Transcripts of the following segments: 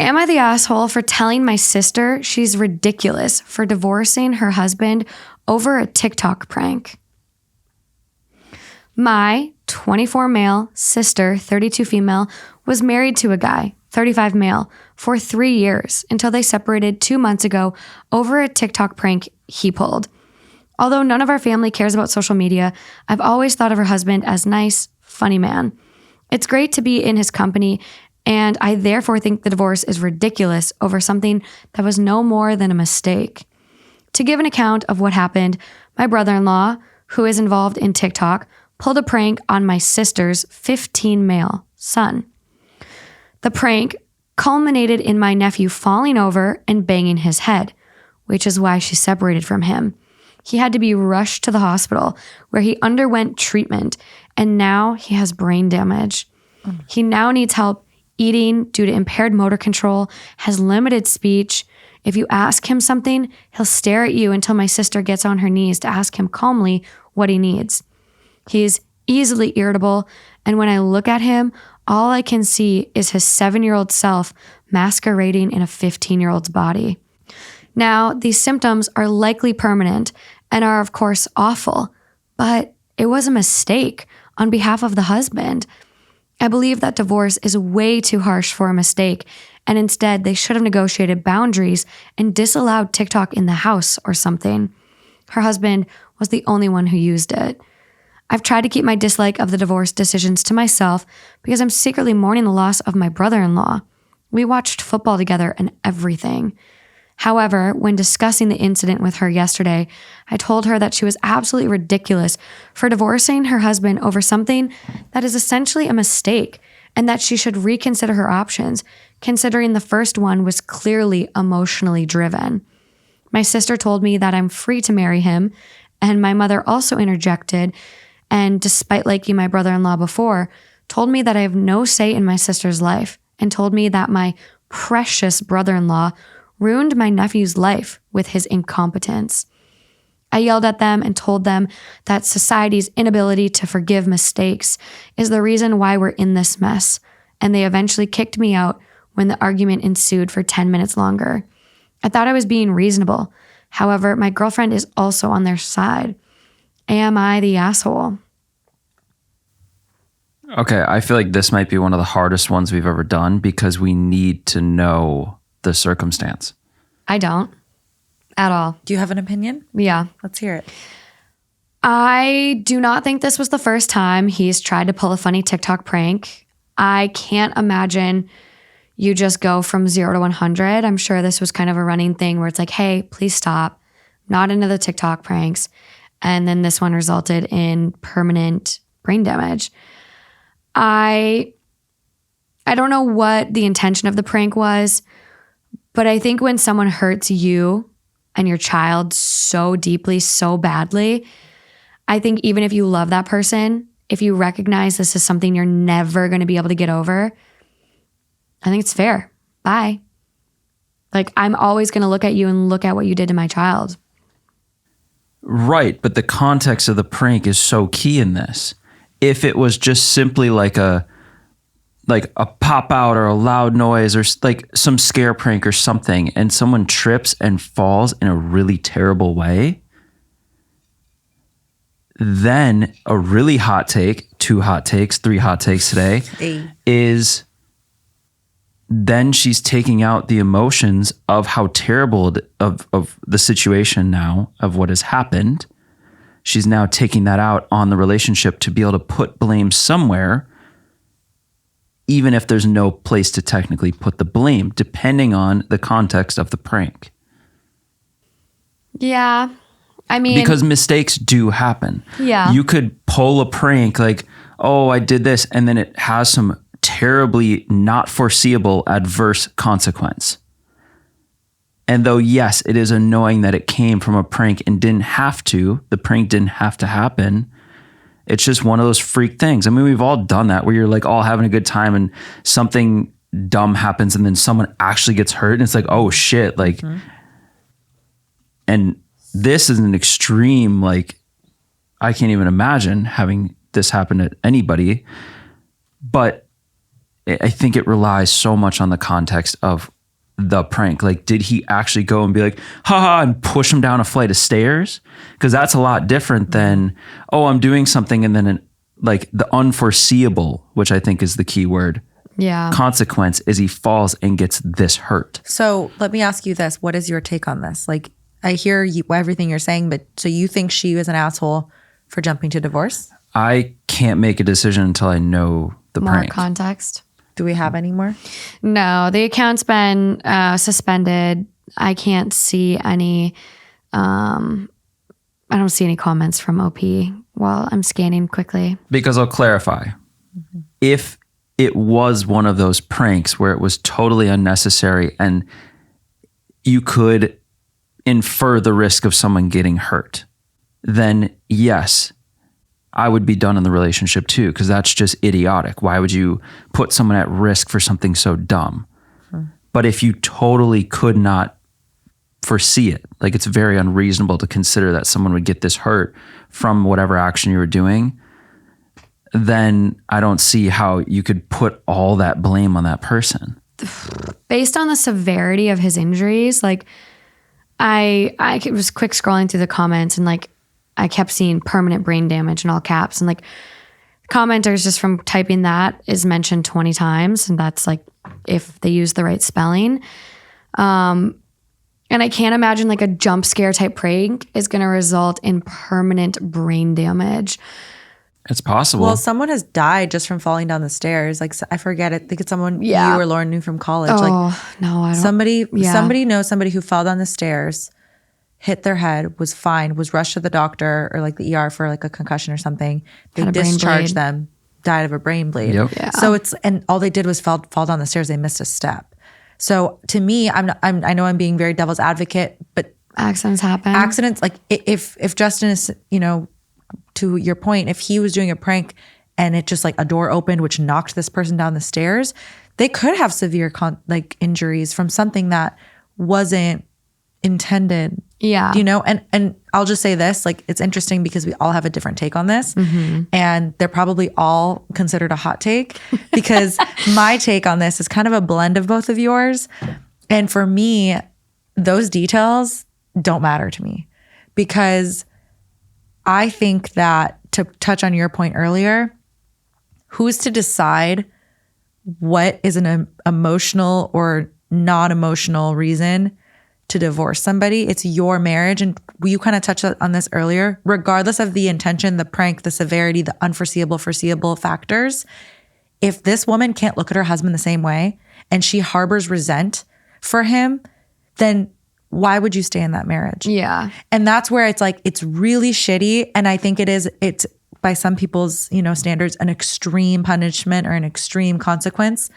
Am I the asshole for telling my sister she's ridiculous for divorcing her husband over a TikTok prank? My 24 male sister, 32 female, was married to a guy, 35 male, for 3 years until they separated 2 months ago over a TikTok prank he pulled. Although none of our family cares about social media, I've always thought of her husband as nice, funny man. It's great to be in his company, and I therefore think the divorce is ridiculous over something that was no more than a mistake. To give an account of what happened, my brother-in-law, who is involved in TikTok, pulled a prank on my sister's 15 male son. The prank culminated in my nephew falling over and banging his head, which is why she separated from him. He had to be rushed to the hospital where he underwent treatment, and now he has brain damage. He now needs help eating due to impaired motor control, has limited speech. If you ask him something, he'll stare at you until my sister gets on her knees to ask him calmly what he needs. He's easily irritable, and when I look at him, all I can see is his 7-year-old self masquerading in a 15-year-old's body. Now, these symptoms are likely permanent and are, of course, awful, but it was a mistake on behalf of the husband. I believe that divorce is way too harsh for a mistake, and instead they should have negotiated boundaries and disallowed TikTok in the house or something. Her husband was the only one who used it. I've tried to keep my dislike of the divorce decisions to myself because I'm secretly mourning the loss of my brother-in-law. We watched football together and everything. However, when discussing the incident with her yesterday, I told her that she was absolutely ridiculous for divorcing her husband over something that is essentially a mistake, and that she should reconsider her options, considering the first one was clearly emotionally driven. My sister told me that I'm free to marry him, and my mother also interjected, and despite liking my brother-in-law before, told me that I have no say in my sister's life, and told me that my precious brother-in-law ruined my nephew's life with his incompetence. I yelled at them and told them that society's inability to forgive mistakes is the reason why we're in this mess, and they eventually kicked me out when the argument ensued for 10 minutes longer. I thought I was being reasonable. However, my girlfriend is also on their side. Am I the asshole? Okay, I feel like this might be one of the hardest ones we've ever done because we need to know the circumstance. I don't at all. Do you have an opinion? Yeah. Let's hear it. I do not think this was the first time he's tried to pull a funny TikTok prank. I can't imagine you just go from 0 to 100. I'm sure this was kind of a running thing where it's like, hey, please stop. Not into the TikTok pranks. And then this one resulted in permanent brain damage. I don't know what the intention of the prank was, but I think when someone hurts you and your child so deeply, so badly, I think even if you love that person, if you recognize this is something you're never going to be able to get over, I think it's fair. Bye. Like, I'm always going to look at you and look at what you did to my child. Right, but the context of the prank is so key in this. If it was just simply like a pop out or a loud noise or like some scare prank or something, and someone trips and falls in a really terrible way, then a really hot take, 2 hot takes, 3 hot takes today, is then she's taking out the emotions of how terrible of the situation now, of what has happened. She's now taking that out on the relationship to be able to put blame somewhere, even if there's no place to technically put the blame, depending on the context of the prank. Yeah. I mean, because mistakes do happen. Yeah. You could pull a prank like, oh, I did this, and then it has some terribly not foreseeable adverse consequence. And though, yes, it is annoying that it came from a prank and the prank didn't have to happen. It's just one of those freak things. I mean, we've all done that where you're like all having a good time and something dumb happens and then someone actually gets hurt and it's like, oh shit. Like, and this is an extreme, like, I can't even imagine having this happen to anybody, but I think it relies so much on the context of the prank. Like, did he actually go and be like, haha, and push him down a flight of stairs? Because that's a lot different than, oh, I'm doing something and then like the unforeseeable, which I think is the key word. Yeah. Consequence is he falls and gets this hurt. So let me ask you this. What is your take on this? Like, I hear everything you're saying, but so you think she was an asshole for jumping to divorce? I can't make a decision until I know the More prank. context. Do we have any more? No, the account's been suspended. I can't see any. I don't see any comments from OP while I'm scanning quickly. Because I'll clarify. If it was one of those pranks where it was totally unnecessary and you could infer the risk of someone getting hurt, then yes, I would be done in the relationship too, because that's just idiotic. Why would you put someone at risk for something so dumb? But if you totally could not foresee it, like it's very unreasonable to consider that someone would get this hurt from whatever action you were doing, then I don't see how you could put all that blame on that person. Based on the severity of his injuries, like I was quick scrolling through the comments and like I kept seeing permanent brain damage in all caps, and like commenters just from typing that is mentioned 20 times, and that's like if they use the right spelling. And I can't imagine like a jump scare type prank is going to result in permanent brain damage. It's possible. Well, someone has died just from falling down the stairs. Like, I forget it. I think it's someone you or Lauren knew from college. Oh, like, no, I don't. Somebody knows somebody who fell down the stairs, hit their head, was fine, was rushed to the doctor or like the ER for like a concussion or something. They discharged them, died of a brain bleed. Yep. Yeah. So and all they did was fall down the stairs. They missed a step. So to me, I know I'm being very devil's advocate, but Accidents happen. accidents, like if Justin is, to your point, if he was doing a prank and it just like a door opened, which knocked this person down the stairs, they could have severe injuries from something that wasn't intended. Yeah. And I'll just say this, like, it's interesting because we all have a different take on this, and they're probably all considered a hot take because my take on this is kind of a blend of both of yours. And for me, those details don't matter to me because I think that, to touch on your point earlier, who's to decide what is an emotional or non-emotional reason to divorce somebody? It's your marriage. And you kind of touched on this earlier. Regardless of the intention, the prank, the severity, the unforeseeable, foreseeable factors, if this woman can't look at her husband the same way and she harbors resent for him, then why would you stay in that marriage? Yeah. And that's where it's like, it's really shitty. And I think it's by some people's, standards, an extreme punishment or an extreme consequence.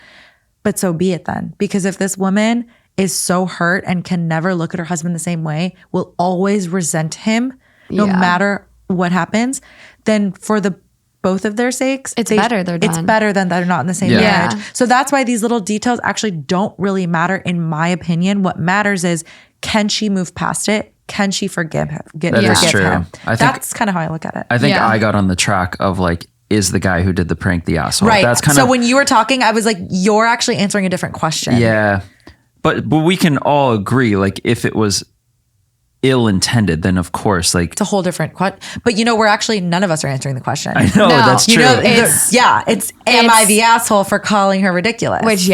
But so be it then. Because if this woman is so hurt and can never look at her husband the same way, will always resent him no matter what happens, then for both of their sakes, it's better they're done. It's better than they're not in the same marriage. So that's why these little details actually don't really matter, in my opinion. What matters is, can she move past it? Can she forgive him? That is true. Him? I think, that's kind of how I look at it. I think I got on the track of like, is the guy who did the prank the asshole? Right. That's kind so of, when you were talking, I was like, you're actually answering a different question. Yeah. But we can all agree, like, if it was ill-intended, then of course, like, it's a whole different question. But we're actually, none of us are answering the question. I know, that's true. Am I the asshole for calling her ridiculous? Which,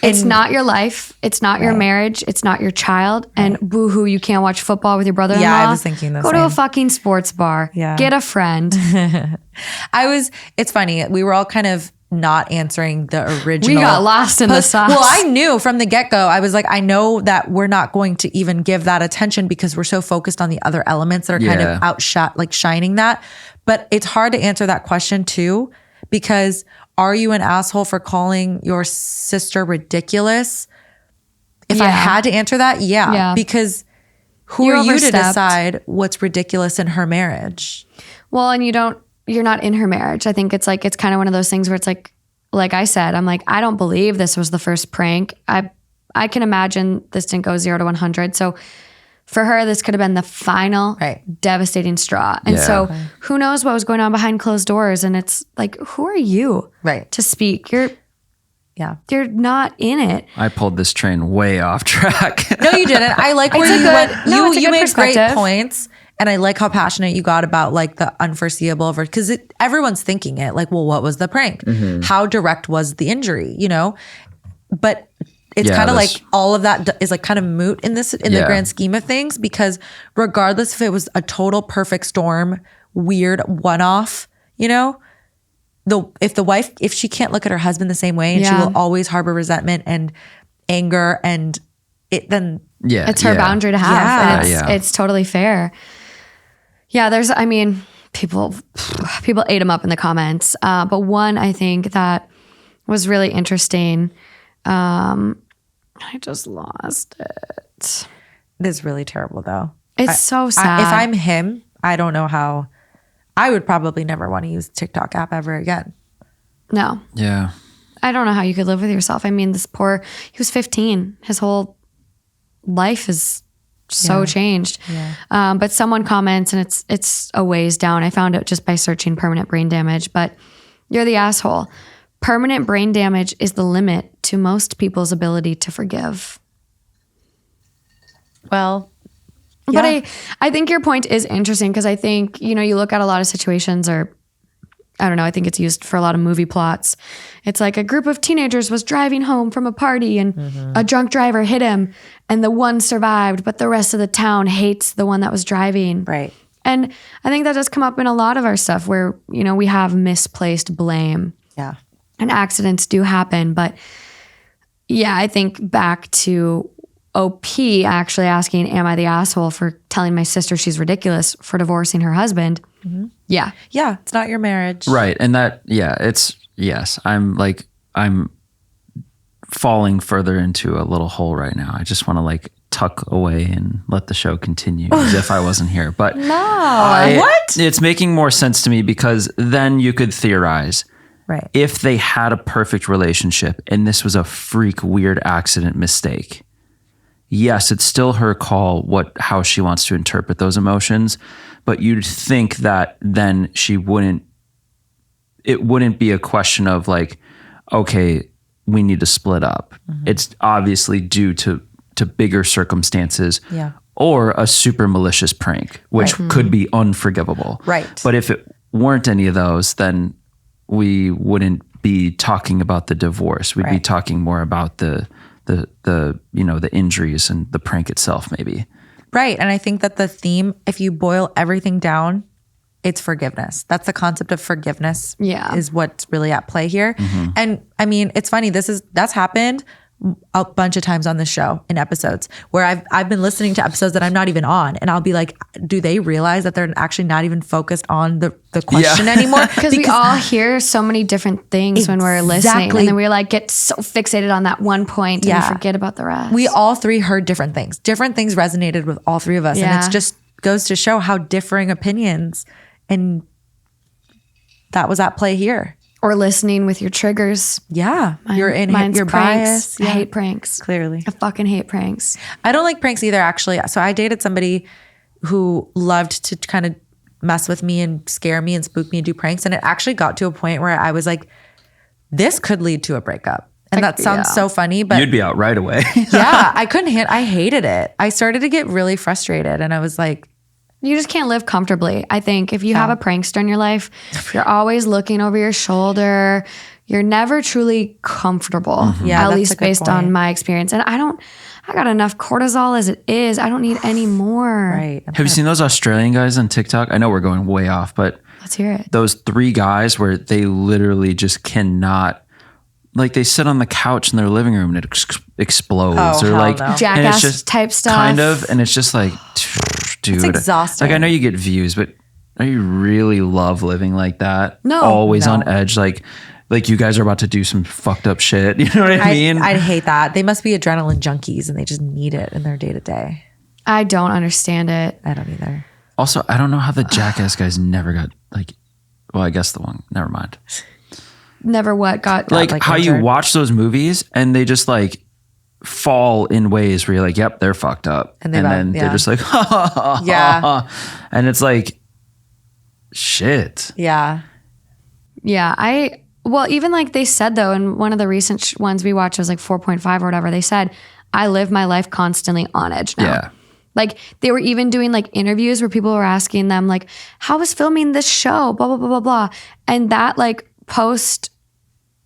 it's not your life. It's not your marriage. It's not your child. And boo-hoo, you can't watch football with your brother-in-law. Yeah, I was thinking the Go same. to a fucking sports bar. Yeah. Get a friend. It's funny. We were all kind of not answering the original. We got lost in the sauce. Well, I knew from the get-go, I was like, I know that we're not going to even give that attention because we're so focused on the other elements that are kind of outshot, like shining that. But it's hard to answer that question too, because are you an asshole for calling your sister ridiculous? If I had to answer that, because who are you to decide what's ridiculous in her marriage? Well, and you're not in her marriage. I think it's kind of one of those things where it's like I said, I'm like, I don't believe this was the first prank. I can imagine this didn't go 0 to 100. So for her, this could have been the final devastating straw. And so who knows what was going on behind closed doors? And it's like, who are you to speak? Yeah. You're not in it. I pulled this train way off track. No, you didn't. I like where you went. it's a You good made great perspective. points. And I like how passionate you got about like the unforeseeable, because everyone's thinking it like, well, what was the prank? How direct was the injury? You know, but it's kind of like all of that is like kind of moot in the grand scheme of things, because regardless if it was a total perfect storm, weird one-off, you know, if the wife, if she can't look at her husband the same way, and she will always harbor resentment and anger, and it's her boundary to have. And it's totally fair. Yeah, people ate him up in the comments. But one I think that was really interesting. I just lost it. It is really terrible though. It's so sad. If I'm him, I don't know how. I would probably never want to use the TikTok app ever again. No. Yeah. I don't know how you could live with yourself. I mean, he was 15. His whole life is so changed. Yeah. But someone comments, and it's a ways down. I found it just by searching permanent brain damage, but you're the asshole. Permanent brain damage is the limit to most people's ability to forgive. Well, but I think your point is interesting, because I think, you look at a lot of situations, or I don't know, I think it's used for a lot of movie plots. It's like a group of teenagers was driving home from a party, and a drunk driver hit him, and the one survived, but the rest of the town hates the one that was driving. Right. And I think that does come up in a lot of our stuff where, we have misplaced blame. Yeah. And accidents do happen. But yeah, I think back to OP actually asking, am I the asshole for telling my sister she's ridiculous for divorcing her husband? Yeah. Yeah. It's not your marriage. Right. And I'm falling further into a little hole right now. I just want to tuck away and let the show continue as if I wasn't here. But what? It's making more sense to me, because then you could theorize. Right. If they had a perfect relationship and this was a freak weird accident mistake, yes, it's still her call how she wants to interpret those emotions, but you'd think that then it wouldn't be a question of okay, we need to split up. It's obviously due to bigger circumstances, or a super malicious prank, which could be unforgivable. Right. But if it weren't any of those, then we wouldn't be talking about the divorce. We'd be talking more about the injuries and the prank itself, maybe. Right. And I think that the theme, if you boil everything down, it's forgiveness. That's the concept of forgiveness. Yeah. Is what's really at play here. And I mean, it's funny. That's happened a bunch of times on this show in episodes where I've been listening to episodes that I'm not even on, and I'll be like, do they realize that they're actually not even focused on the question anymore? Because we all hear so many different things when we're listening, and then we get so fixated on that one point and we forget about the rest. We all three heard different things. Different things resonated with all three of us. And it just goes to show how differing opinions, and that was at play here. Or listening with your triggers. Yeah. You're in your pranks. bias. I hate pranks. Clearly. I fucking hate pranks. I don't like pranks either, actually. So I dated somebody who loved to kind of mess with me and scare me and spook me and do pranks. And it actually got to a point where I was like, this could lead to a breakup. And that sounds so funny, but you'd be out right away. yeah, I couldn't I hated it. I started to get really frustrated, and I was like, you just can't live comfortably. I think if you have a prankster in your life, you're always looking over your shoulder. You're never truly comfortable. Yeah, at that's least a good based point. on my experience. And I got enough cortisol as it is. I don't need any more. right. Have you seen those Australian guys on TikTok? I know we're going way off, but Let's hear it. those 3 guys where they literally just cannot, they sit on the couch in their living room and it explodes. Oh, or hell like, no. and Jackass it's just type stuff. kind of, and it's just like, dude, It's exhausting. I know you get views, but do you really love living like that? No. Always No. on edge, like you guys are about to do some fucked up shit. You know what I mean? I'd hate that. They must be adrenaline junkies, and they just need it in their day to day. I don't understand it. I don't either. Also, I don't know how the Jackass guys never got well, I guess the one, never mind. Never what got How you injured. watch those movies and they just fall in ways where you're like, yep, they're fucked up. And And, they then they're just like, ha, ha, ha, Yeah. ha. And it's like, shit. Yeah. Yeah, Well, even like they said though, in one of the recent ones we watched, it was like 4.5 or whatever. They said, I live my life constantly on edge now. Yeah. Like they were even doing like interviews where people were asking them like, how was filming this show? Blah, blah, blah, blah, blah. And that like post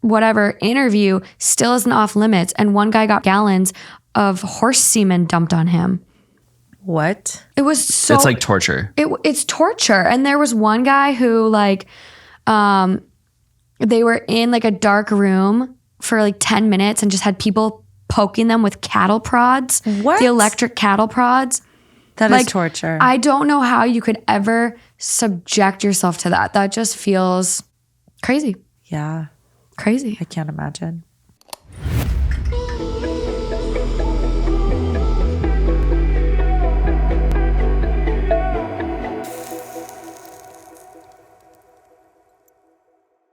whatever interview still isn't off limits. And one guy got gallons of horse semen dumped on him. What? It was so... It's like torture. It's torture. And there was one guy who like, they were in like a dark room for like 10 minutes and just had people poking them with cattle prods. What? The electric cattle prods. That Like, is torture. I don't know how you could ever subject yourself to that. That just feels crazy. Yeah. Crazy. I can't imagine.